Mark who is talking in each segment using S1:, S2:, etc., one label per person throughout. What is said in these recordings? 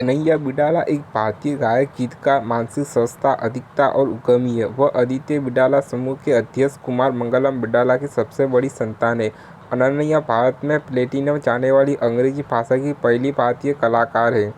S1: कन्हैया बिडाला एक भारतीय गायक, गीतकार, मानसिक स्वास्थ्य अधिवक्ता और उद्यमी है। वह आदित्य बिडाला समूह के अध्यक्ष कुमार मंगलम बिडाला की सबसे बड़ी संतान है। अनन्या भारत में प्लेटिनम जाने वाली अंग्रेजी भाषा की पहली भारतीय कलाकार है।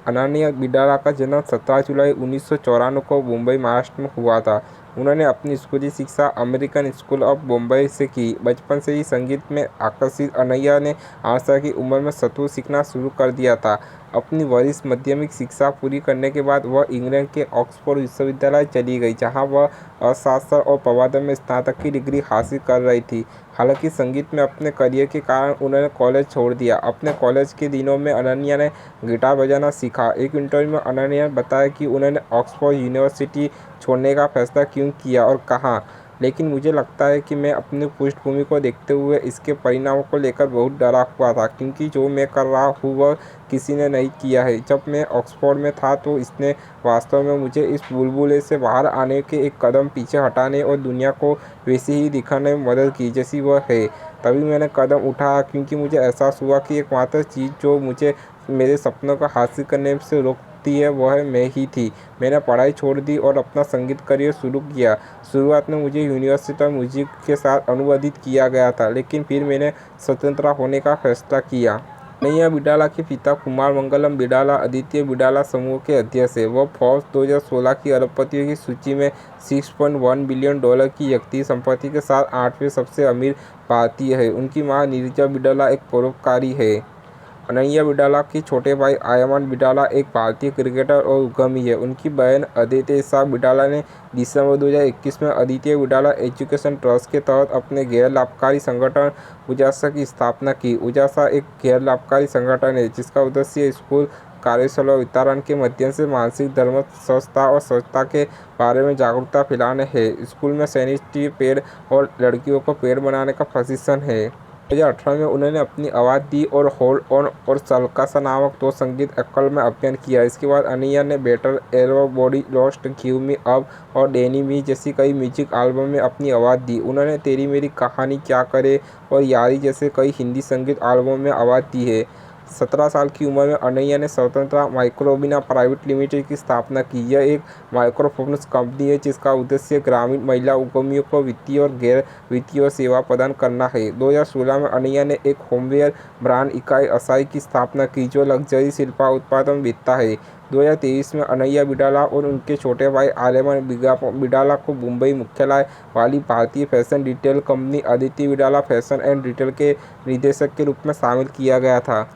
S1: अनन्या बिडाला का जन्म 17 जुलाई 1994 को मुंबई, महाराष्ट्र में हुआ था। उन्होंने अपनी स्कूली शिक्षा अमेरिकन स्कूल ऑफ बॉम्बे से की। बचपन से ही संगीत में आकर्षित अनन्या ने 8 साल की उम्र में संतूर सीखना शुरू कर दिया था। अपनी वरिष्ठ माध्यमिक शिक्षा पूरी करने के बाद वह इंग्लैंड के ऑक्सफोर्ड विश्वविद्यालय चली गई, जहां वह अर्थशास्त्र और प्रबंधन में स्नातक की डिग्री हासिल कर रही थी। हालांकि संगीत में अपने करियर के कारण उन्होंने कॉलेज छोड़ दिया। अपने कॉलेज के दिनों में अनन्या ने गिटार बजाना सीखा। एक इंटरव्यू में अनन्या ने बताया कि उन्होंने ऑक्सफोर्ड यूनिवर्सिटी छोड़ने का फैसला क्यों किया और कहा, लेकिन मुझे लगता है कि मैं अपनी पृष्ठभूमि को देखते हुए इसके परिणामों को लेकर बहुत डरा हुआ था, क्योंकि जो मैं कर रहा हूँ वह किसी ने नहीं किया है। जब मैं ऑक्सफोर्ड में था तो इसने वास्तव में मुझे इस बुलबुले से बाहर आने के एक कदम पीछे हटाने और दुनिया को वैसे ही दिखाने में मदद की जैसी वह है। तभी मैंने कदम उठाया, क्योंकि मुझे एहसास हुआ कि एकमात्र चीज़ जो मुझे मेरे सपनों को हासिल करने से रोकती है वह मैं ही थी। मैंने पढ़ाई छोड़ दी और अपना संगीत करियर शुरू किया। शुरुआत में मुझे यूनिवर्सिटी ऑफ म्यूजिक के साथ अनुबंधित किया गया था, लेकिन फिर मैंने स्वतंत्र होने का फैसला किया। कन्हैया बिडाला के पिता कुमार मंगलम बिडाला आदित्य बिडाला समूह के अध्यक्ष हैं। वह फोर्ब्स 2016 की अरबपतियों की सूची में $6.1 बिलियन की व्यक्ति संपत्ति के साथ 8वें सबसे अमीर भारतीय है। उनकी मां नीरजा बिडाला एक परोपकारी है। कन्हैया बिडाला के छोटे भाई आयमान बिडाला एक भारतीय क्रिकेटर और उद्यमी है। उनकी बहन अदिति बिडाला ने दिसंबर 2021 में आदित्य बिडाला एजुकेशन ट्रस्ट के तहत अपने गैर लाभकारी संगठन उजासा की स्थापना की। उजासा एक गैर लाभकारी संगठन है जिसका उद्देश्य स्कूल, कार्यशाला वितरण के माध्यम से मानसिक धर्म, स्वच्छता और स्वच्छता के बारे में जागरूकता फैलाना है। स्कूल में सैनिटरी पैड और लड़कियों को पैड बनाने का प्रशिक्षण है। 2018 में उन्होंने अपनी आवाज़ दी और होल्ड ऑन और सलकासा नामक 2 संगीत एकल में अभिनय किया। इसके बाद अनन्या ने better, everybody lost, give me up और डैनी मी जैसी कई म्यूजिक एल्बम में अपनी आवाज़ दी। उन्होंने तेरी मेरी कहानी, क्या करे और यारी जैसे कई हिंदी संगीत एल्बम में आवाज़ दी है। 17 साल की उम्र में अनन्या ने स्वतंत्र माइक्रोबिना प्राइवेट लिमिटेड की स्थापना की। यह एक माइक्रोफाइनेंस कंपनी है जिसका उद्देश्य ग्रामीण महिला उद्यमियों को वित्तीय और गैर वित्तीय सेवा प्रदान करना है। 2016 में अनन्या ने एक होमवेयर ब्रांड इकाई असाही की स्थापना की, जो लग्जरी शिल्पा उत्पादन बेचता है। 2023 में अनन्या बिडाला और उनके छोटे भाई आर्यमान बिडाला को मुंबई मुख्यालय वाली भारतीय fashion retail company Aditya Birla fashion and retail के निदेशक के रूप में शामिल किया गया था।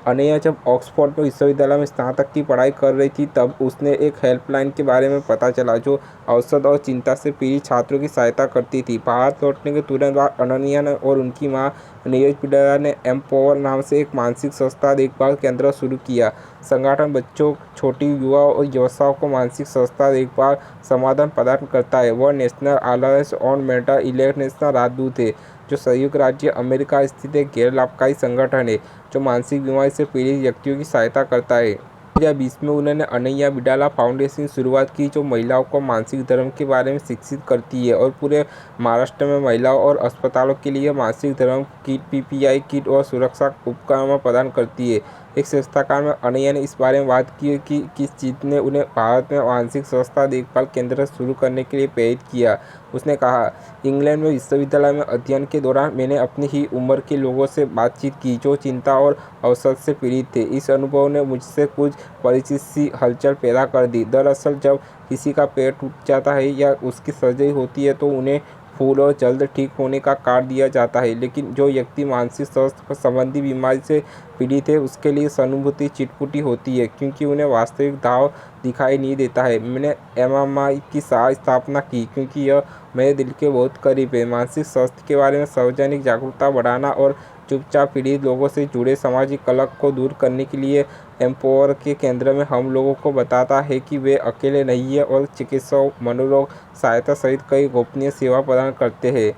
S1: अनन्या जब ऑक्सफोर्ड विश्वविद्यालय में स्नातक की पढ़ाई कर रही थी, तब उसने एक हेल्पलाइन के बारे में पता चला जो अवसाद और चिंता से पीड़ित छात्रों की सहायता करती थी। भारत लौटने के तुरंत बाद अनन्या ने और उनकी मां नीरज बिडाला ने एम्पावर नाम से एक मानसिक स्वास्थ्य देखभाल केंद्र शुरू किया। संगठन बच्चों, छोटी युवा और व्यवसायों को मानसिक स्वास्थ्य देखभाल समाधान प्रदान करता है। वह national alliance on mental illness national राजदूत है, जो संयुक्त राज्य अमेरिका स्थित एक गैर लाभकारी संगठन है जो मानसिक बीमारी से पीड़ित व्यक्तियों की सहायता करता है। 2020 में उन्होंने अनन्या बिडाला फाउंडेशन की शुरुआत की, जो महिलाओं को मानसिक धर्म के बारे में शिक्षित करती है और पूरे महाराष्ट्र में महिलाओं और अस्पतालों के लिए मानसिक धर्म किट, पीपीआई किट और सुरक्षा उपकरण प्रदान करती है। एक साक्षात्कार में अनन्या ने इस बारे में बात की कि किस चीज़ ने उन्हें भारत में मानसिक स्वास्थ्य देखभाल केंद्र शुरू करने के लिए प्रेरित किया। उसने कहा, इंग्लैंड में विश्वविद्यालय में अध्ययन के दौरान मैंने अपनी ही उम्र के लोगों से बातचीत की जो चिंता और अवसाद से पीड़ित थे। इस अनुभव ने मुझसे कुछ परिचित सी हलचल पैदा कर दी। दरअसल जब किसी का पैर टूट जाता है या उसकी सर्जरी होती है तो उन्हें फूल और जल्द ठीक होने का कार्ड दिया जाता है, लेकिन जो व्यक्ति मानसिक स्वास्थ्य संबंधी बीमारी से पीड़ित है उसके लिए सहानुभूति चिटपुटी होती है, क्योंकि उन्हें वास्तविक दाव दिखाई नहीं देता है। मैंने एमएमआई की स्थापना की क्योंकि यह मेरे दिल के बहुत करीब है। मानसिक स्वास्थ्य के बारे में सार्वजनिक जागरूकता बढ़ाना और चुपचाप पीड़ित लोगों से जुड़े सामाजिक कलंक को दूर करने के लिए एम्पावर के केंद्र में हम लोगों को बताता है कि वे अकेले नहीं हैं और चिकित्सा, मनोरोग सहायता सहित कई गोपनीय सेवा प्रदान करते हैं।